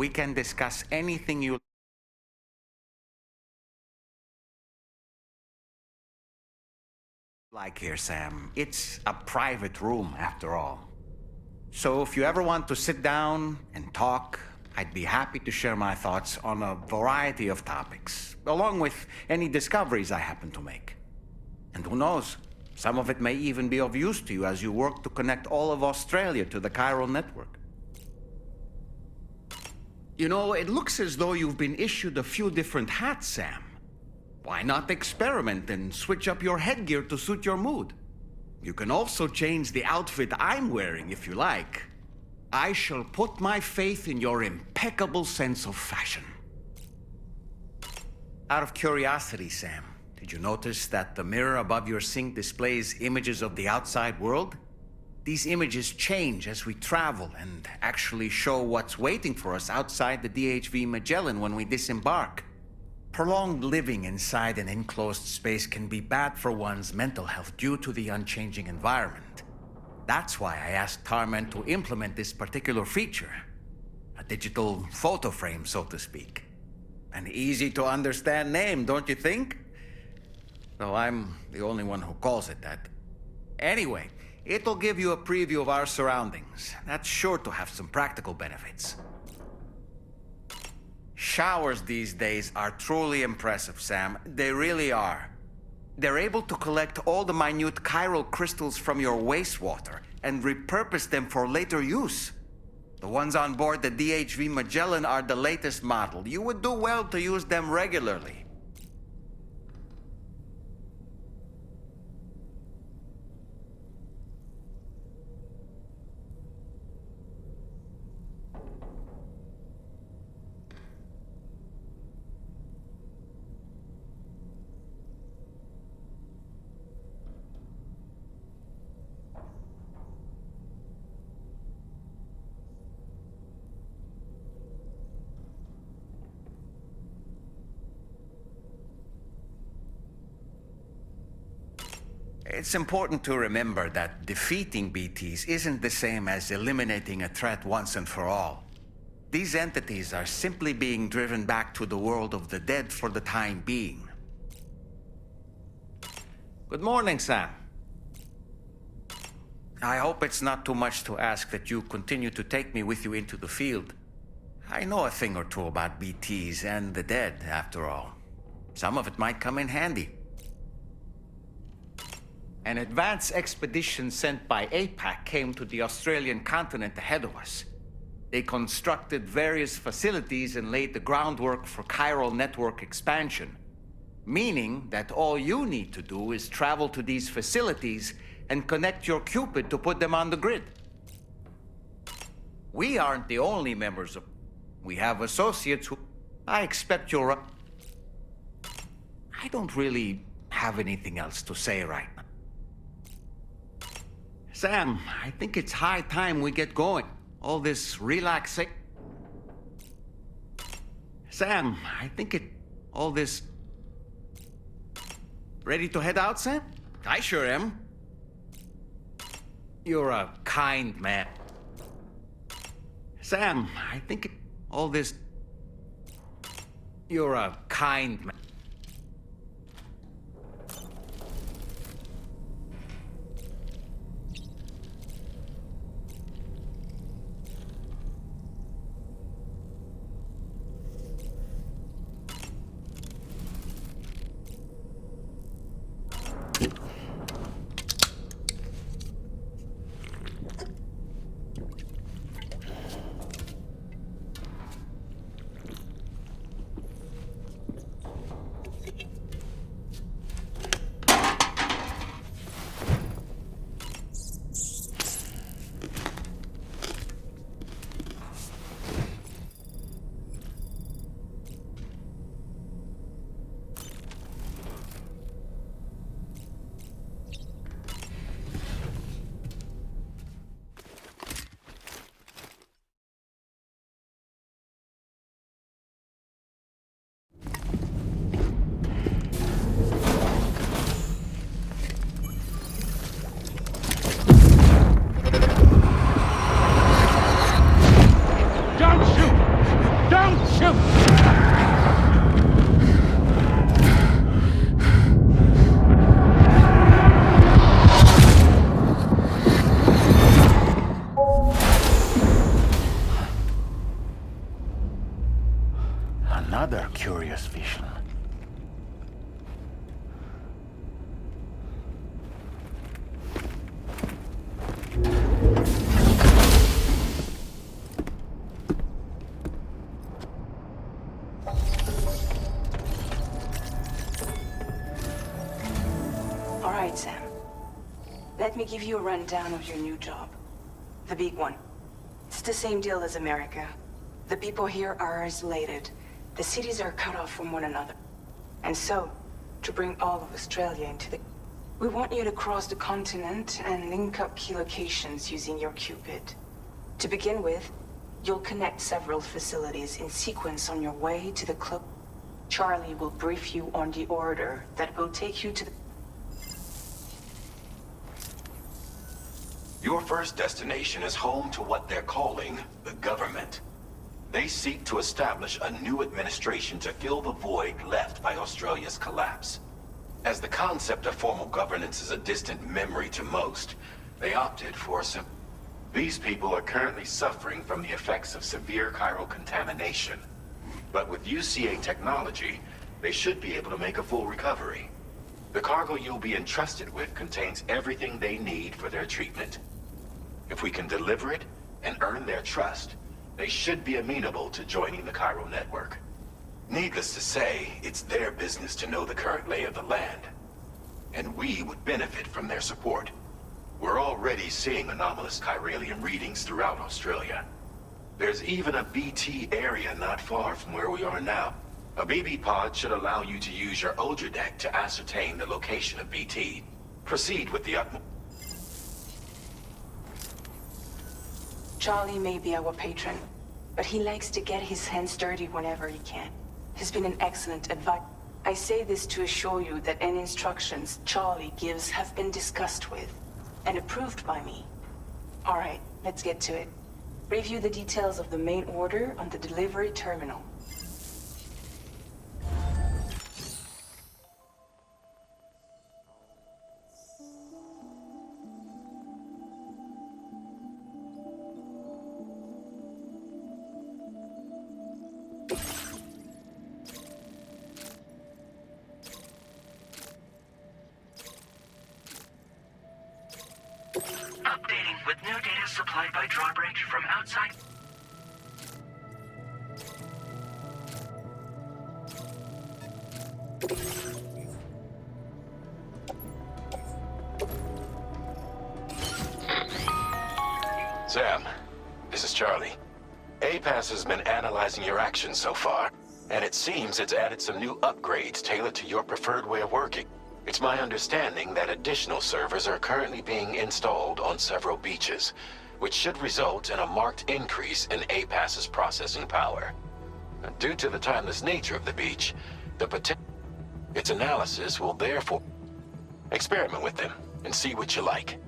We can discuss anything you like here, Sam. It's a private room, after all. So if you ever want to sit down and talk, I'd be happy to share my thoughts on a variety of topics, along with any discoveries I happen to make. And who knows, some of it may even be of use to you as you work to connect all of Australia to the chiral network. You know, it looks as though you've been issued a few different hats, Sam. Why not experiment and switch up your headgear to suit your mood? You can also change the outfit I'm wearing if you like. I shall put my faith in your impeccable sense of fashion. Out of curiosity, Sam, did you notice that the mirror above your sink displays images of the outside world? These images change as we travel and actually show what's waiting for us outside the DHV Magellan when we disembark. Prolonged living inside an enclosed space can be bad for one's mental health due to the unchanging environment. That's why I asked Tarman to implement this particular feature. A digital photo frame, so to speak. An easy-to-understand name, don't you think? Though I'm the only one who calls it that. Anyway, it'll give you a preview of our surroundings. That's sure to have some practical benefits. Showers these days are truly impressive, Sam. They really are. They're able to collect all the minute chiral crystals from your wastewater and repurpose them for later use. The ones on board the DHV Magellan are the latest model. You would do well to use them regularly. It's important to remember that defeating BTs isn't the same as eliminating a threat once and for all. These entities are simply being driven back to the world of the dead for the time being. Good morning, Sam. I hope it's not too much to ask that you continue to take me with you into the field. I know a thing or two about BTs and the dead, after all. Some of it might come in handy. An advance expedition sent by APAC came to the Australian continent ahead of us. They constructed various facilities and laid the groundwork for chiral network expansion, meaning that all you need to do is travel to these facilities and connect your Cupid to put them on the grid. We aren't the only members of... We have associates who... I expect you're... I don't really have anything else to say right now. Sam, I think it's high time we get going. All this relaxing... Sam, I think it... All this... Ready to head out, Sam? I sure am. You're a kind man. Sam, I think it... All this... You're a kind man. curious vision. All right, Sam. Let me give you a rundown of your new job. The big one. It's the same deal as America. The people here are isolated. The cities are cut off from one another. And so, to bring all of Australia into the... We want you to cross the continent and link up key locations using your Cupid. To begin with, you'll connect several facilities in sequence on your way to the club. Charlie will brief you on the order that will take you to the... Your first destination is home to what they're calling the government. They seek to establish a new administration to fill the void left by Australia's collapse. As the concept of formal governance is a distant memory to most, they opted for some... These people are currently suffering from the effects of severe chiral contamination. But with UCA technology, they should be able to make a full recovery. The cargo you'll be entrusted with contains everything they need for their treatment. If we can deliver it and earn their trust, they should be amenable to joining the chiral network. Needless to say, it's their business to know the current lay of the land. And we would benefit from their support. We're already seeing anomalous chiralium readings throughout Australia. There's even a BT area not far from where we are now. A BB pod should allow you to use your Ultra deck to ascertain the location of BT. Proceed with the utmost. Charlie may be our patron, but he likes to get his hands dirty whenever he can. He's been an excellent advisor. I say this to assure you that any instructions Charlie gives have been discussed with and approved by me. All right, let's get to it. Review the details of the main order on the delivery terminal. Updating with new data supplied by drawbridge from outside. Sam, this is Charlie. APAS has been analyzing your actions so far, and it seems it's added some new upgrades tailored to your preferred way of working. It's my understanding that additional servers are currently being installed on several beaches, which should result in a marked increase in APAS's processing power. Due to the timeless nature of the beach, its analysis will therefore experiment with them and see what you like.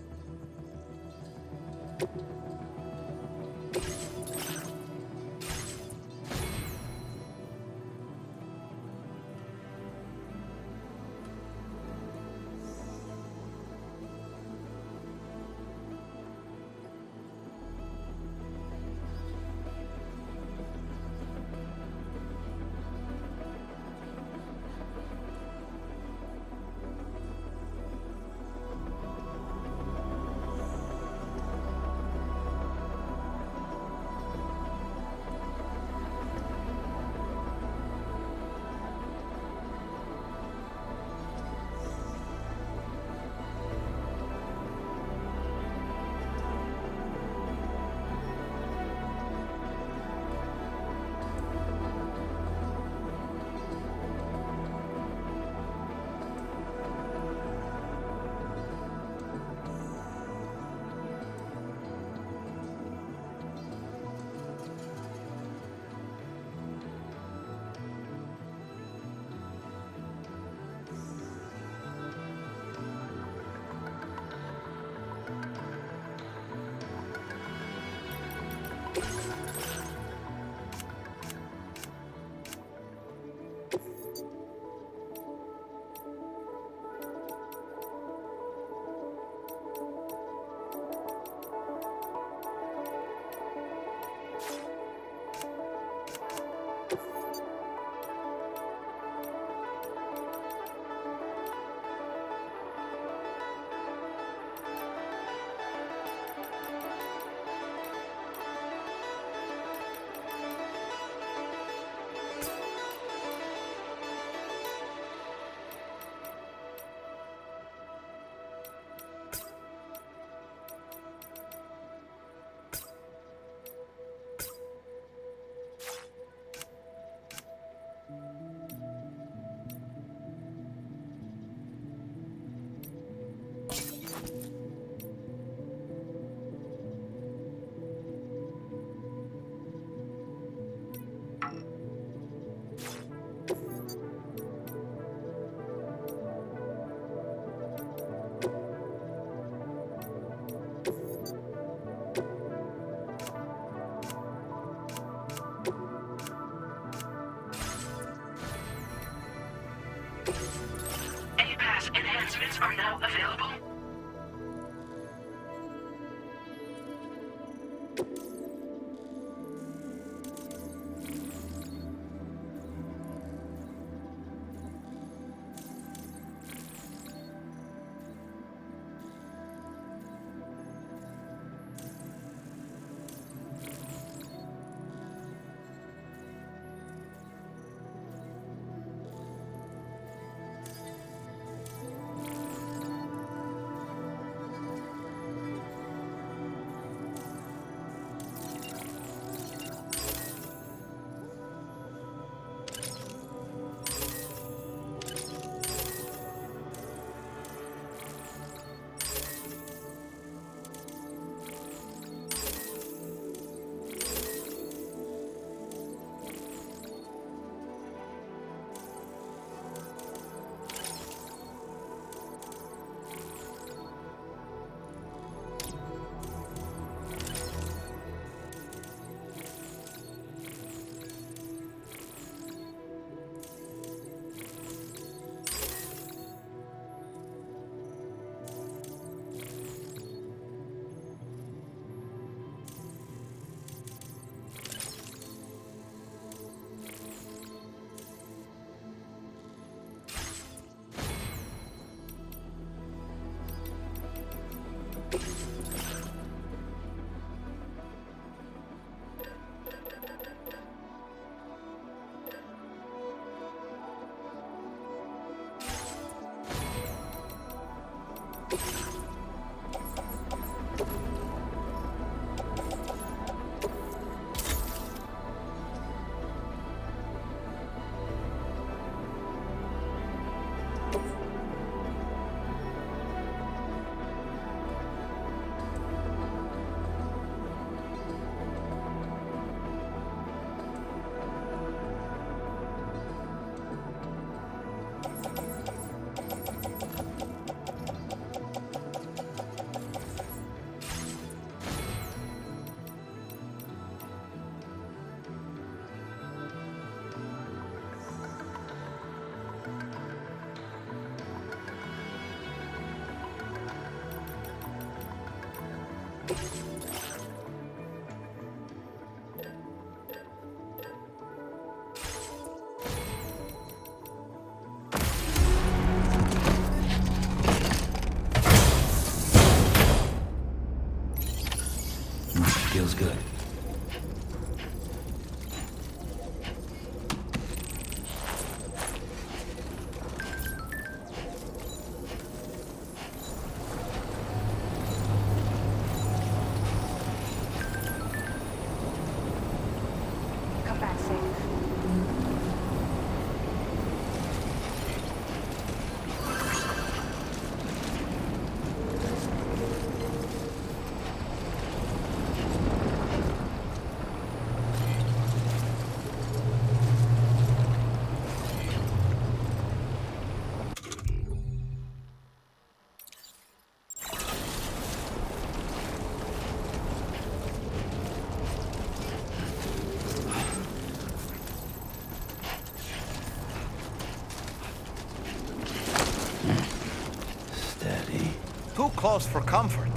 specimens are now available? Feels good. Come back safe. Too close for comfort.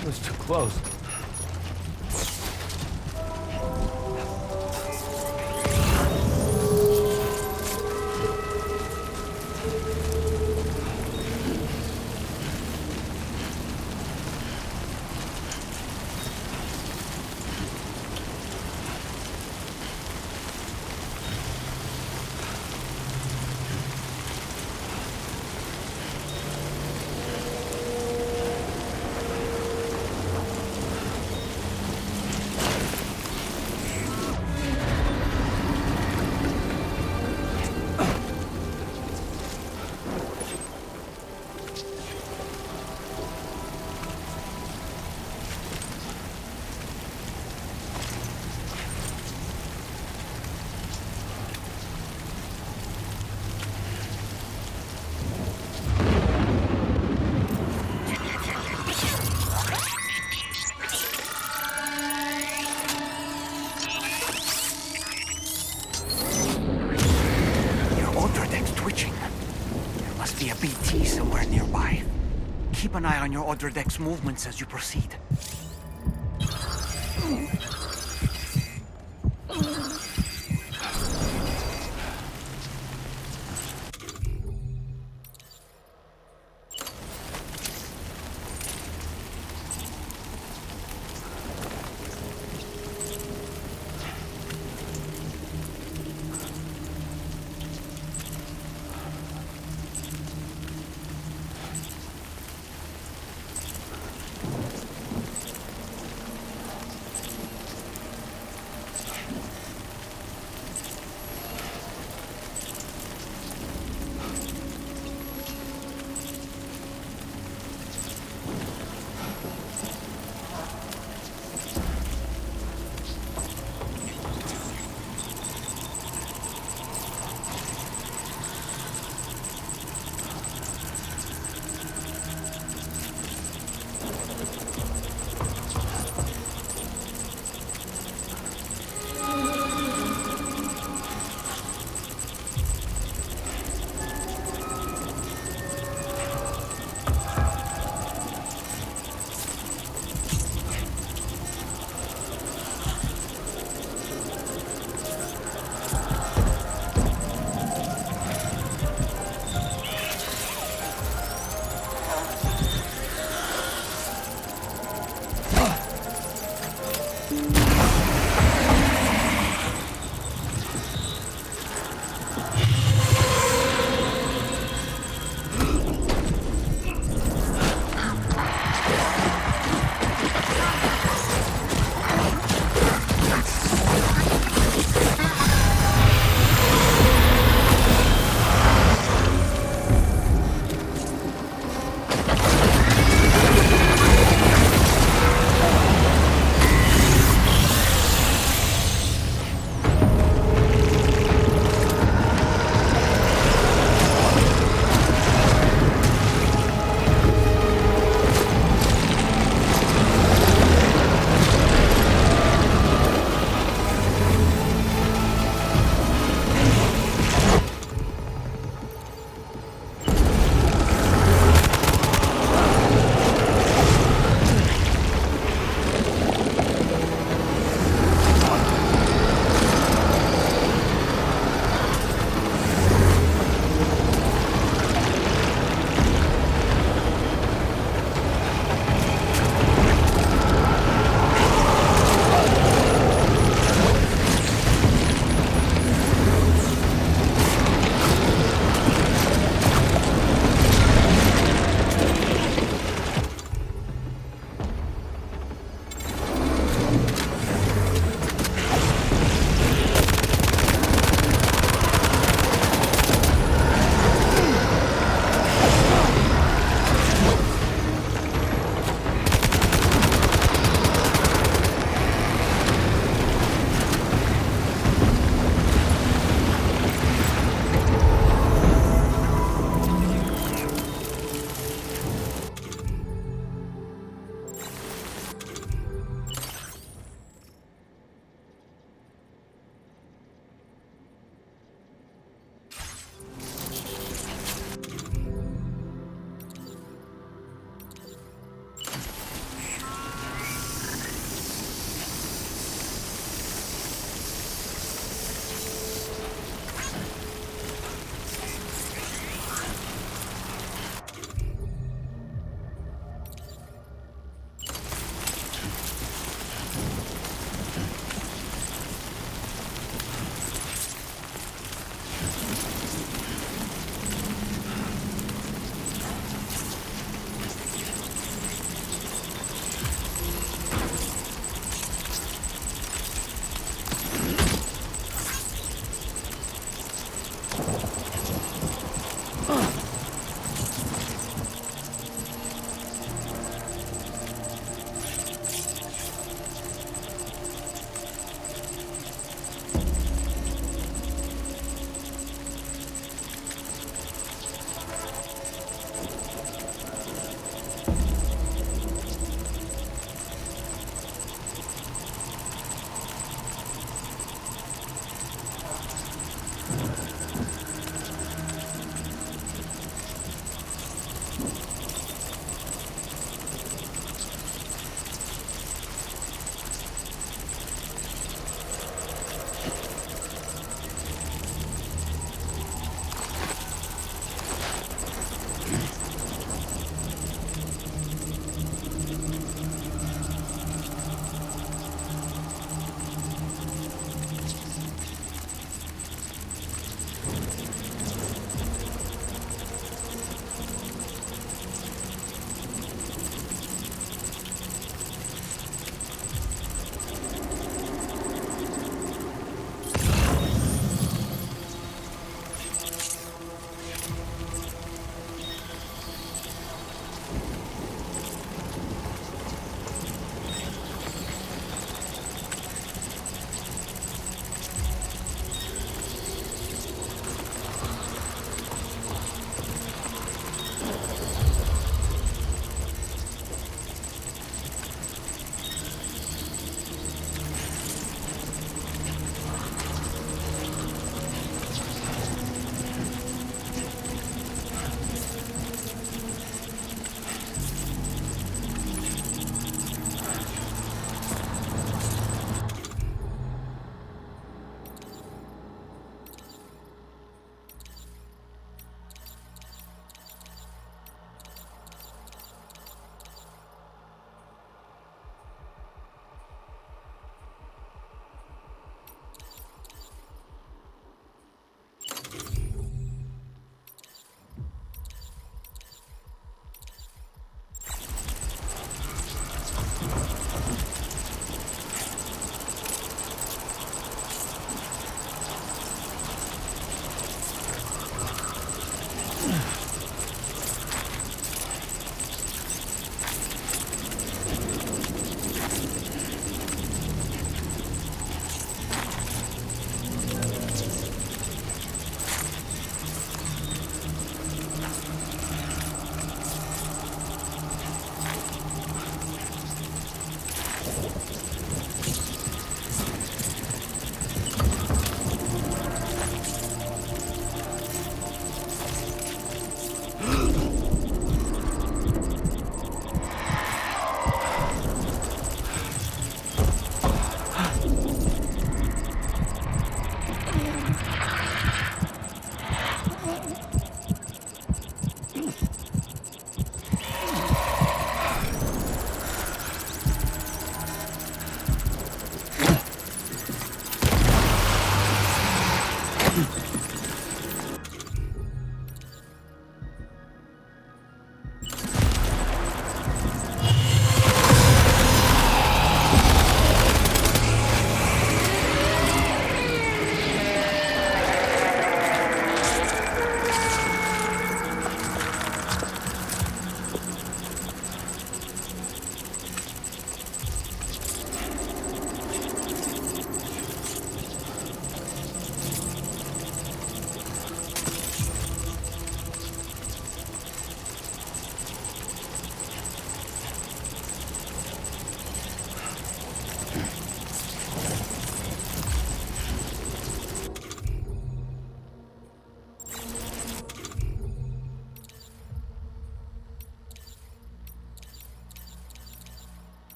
It was too close. Keep an eye on your other deck's movements as you proceed.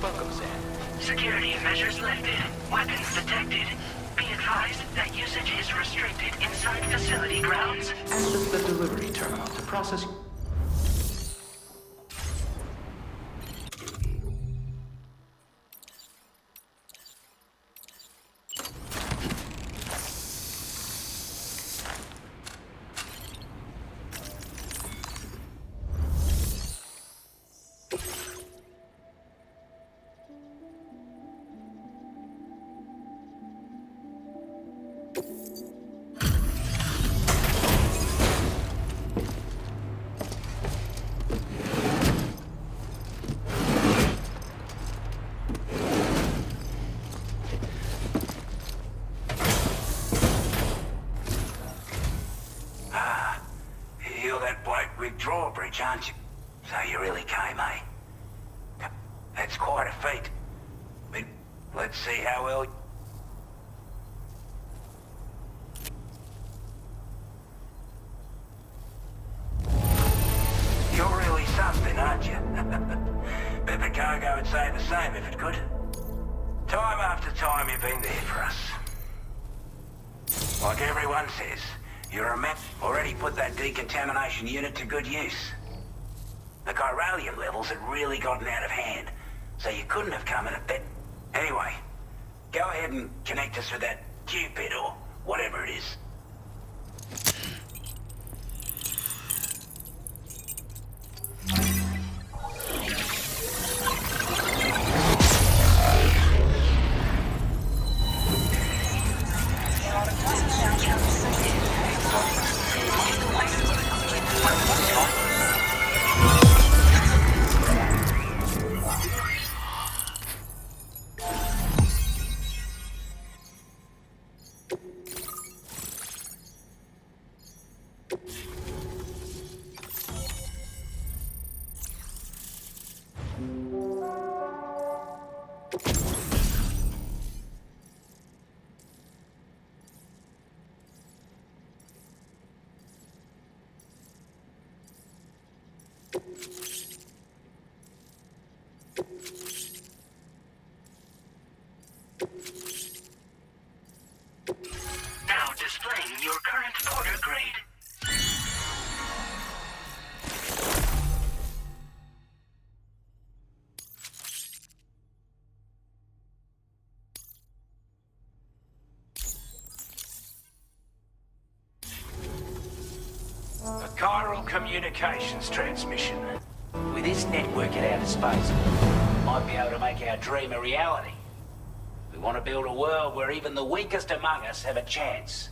Welcome, Sam. Security measures lifted. Weapons detected. Be advised that usage is restricted inside facility grounds. Access the delivery terminal to process... You're that bloke with drawbridge, aren't you? So you really came, eh? That's quite a feat. But let's see how well... You're really something, aren't you? Bet the cargo would say the same if it could. Time after time you've been there for us. Like everyone says, you're a map already put that decontamination unit to good use. The chiralium levels had really gotten out of hand, so you couldn't have come in a bit. Anyway, go ahead and connect us with that Cupid or whatever it is. Now displaying your current order grade. A chiral communications transmission. With this network at our disposal, we might be able to make our dream a reality. We want to build a world where even the weakest among us have a chance.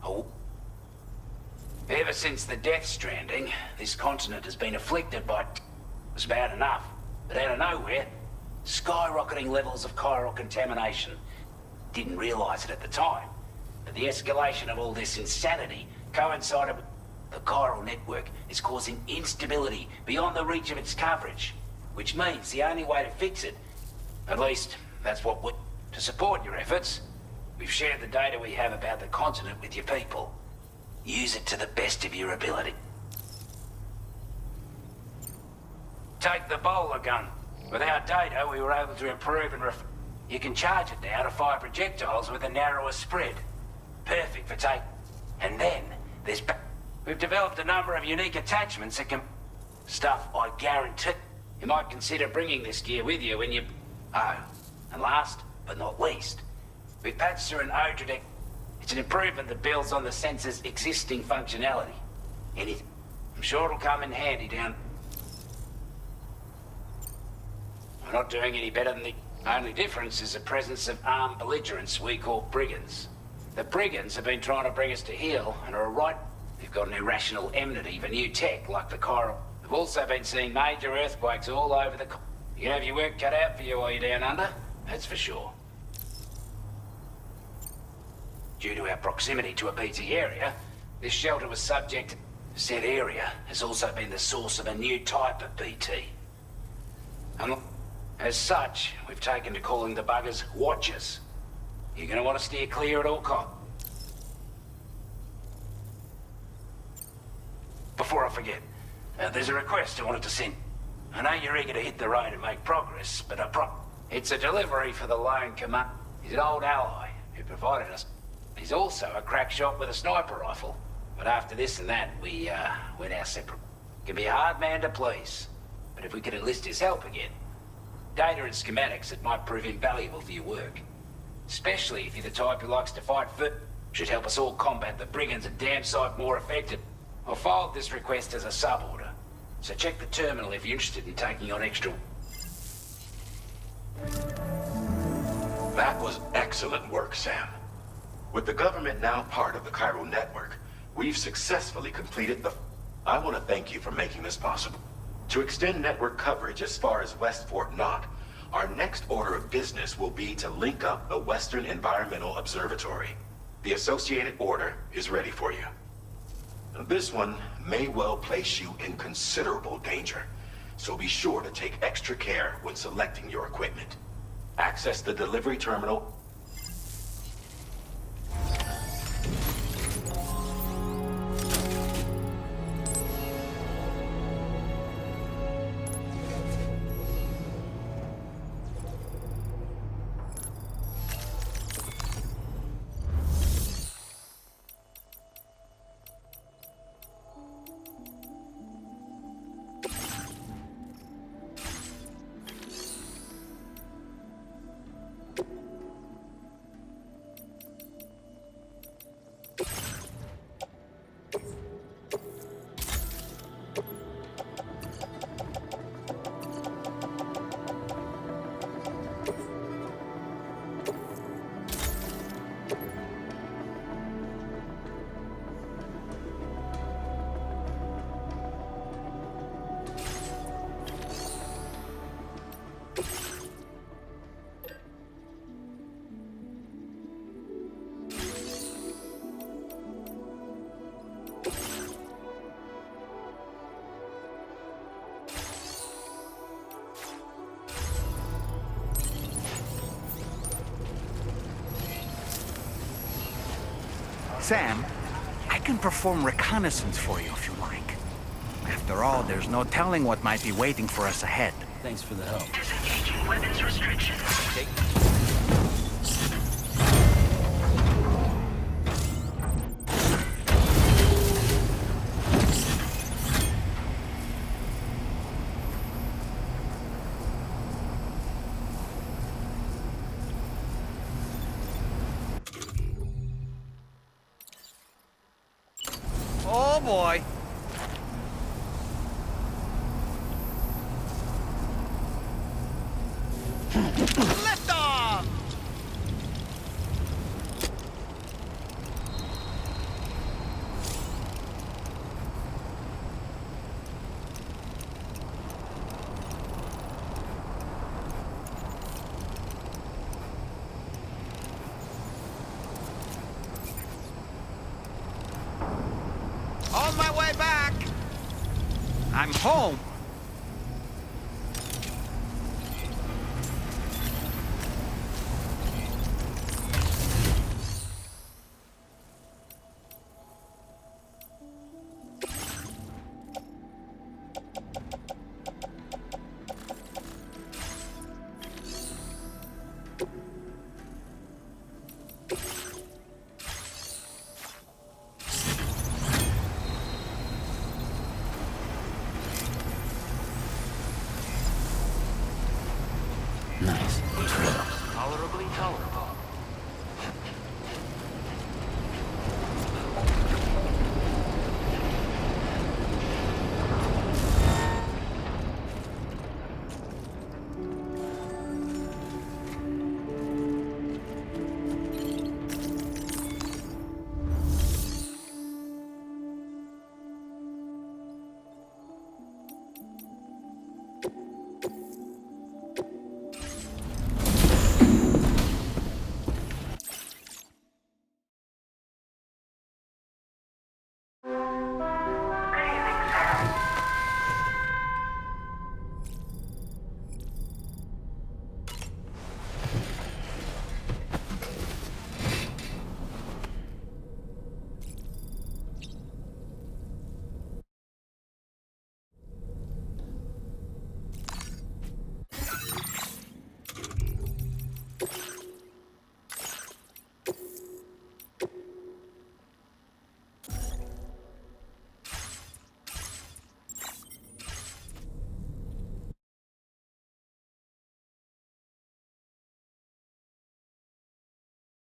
Oh. Ever since the Death Stranding, this continent has been afflicted by... It's bad enough, but out of nowhere, skyrocketing levels of chiral contamination. Didn't realize it at the time, but the escalation of all this insanity coincided with... The chiral network is causing instability beyond the reach of its coverage, which means the only way to fix it, at least that's what we... To support your efforts, we've shared the data we have about the continent with your people. Use it to the best of your ability. Take the bowler gun. With our data, we were able to improve and You can charge it now to fire projectiles with a narrower spread. Perfect for take... And then, there's... We've developed a number of unique attachments that can... Stuff I guarantee. You might consider bringing this gear with you when you... Oh, and last but not least, we've patched through an Odradec. It's an improvement that builds on the sensor's existing functionality. I'm sure it'll come in handy down... We're not doing any better than the... Only difference is the presence of armed belligerents we call brigands. The brigands have been trying to bring us to heel and are right... They've got an irrational enmity for new tech like the chiral. We've also been seeing major earthquakes all over the... You can have your work cut out for you while you're down under, that's for sure. Due to our proximity to a BT area, this shelter was subject... Said area has also been the source of a new type of BT. And as such, we've taken to calling the buggers Watchers. You're gonna want to steer clear at all costs. Before I forget, there's a request I wanted to send. I know you're eager to hit the road and make progress, but it's a delivery for the lone command. He's an old ally who provided us. He's also a crack shot with a sniper rifle. But after this and that, we went our separate. Can be a hard man to please. But if we could enlist his help again, data and schematics that might prove invaluable for your work. Especially if you're the type who likes to fight foot. Should help us all combat the brigands and damn sight more effective. I filed this request as a sub-order. So check the terminal if you're interested in taking on extra... That was excellent work, Sam. With the government now part of the Cairo network, we've successfully completed the... I want to thank you for making this possible. To extend network coverage as far as West Fort Knott, our next order of business will be to link up the Western Environmental Observatory. The associated order is ready for you. This one may well place you in considerable danger, so be sure to take extra care when selecting your equipment. Access the delivery terminal. Sam, I can perform reconnaissance for you if you like. After all, there's no telling what might be waiting for us ahead. Thanks for the help. Disengaging weapons restrictions. Okay. Oh boy. Lift off! On my way back! I'm home! Nice. Tolerably tolerable.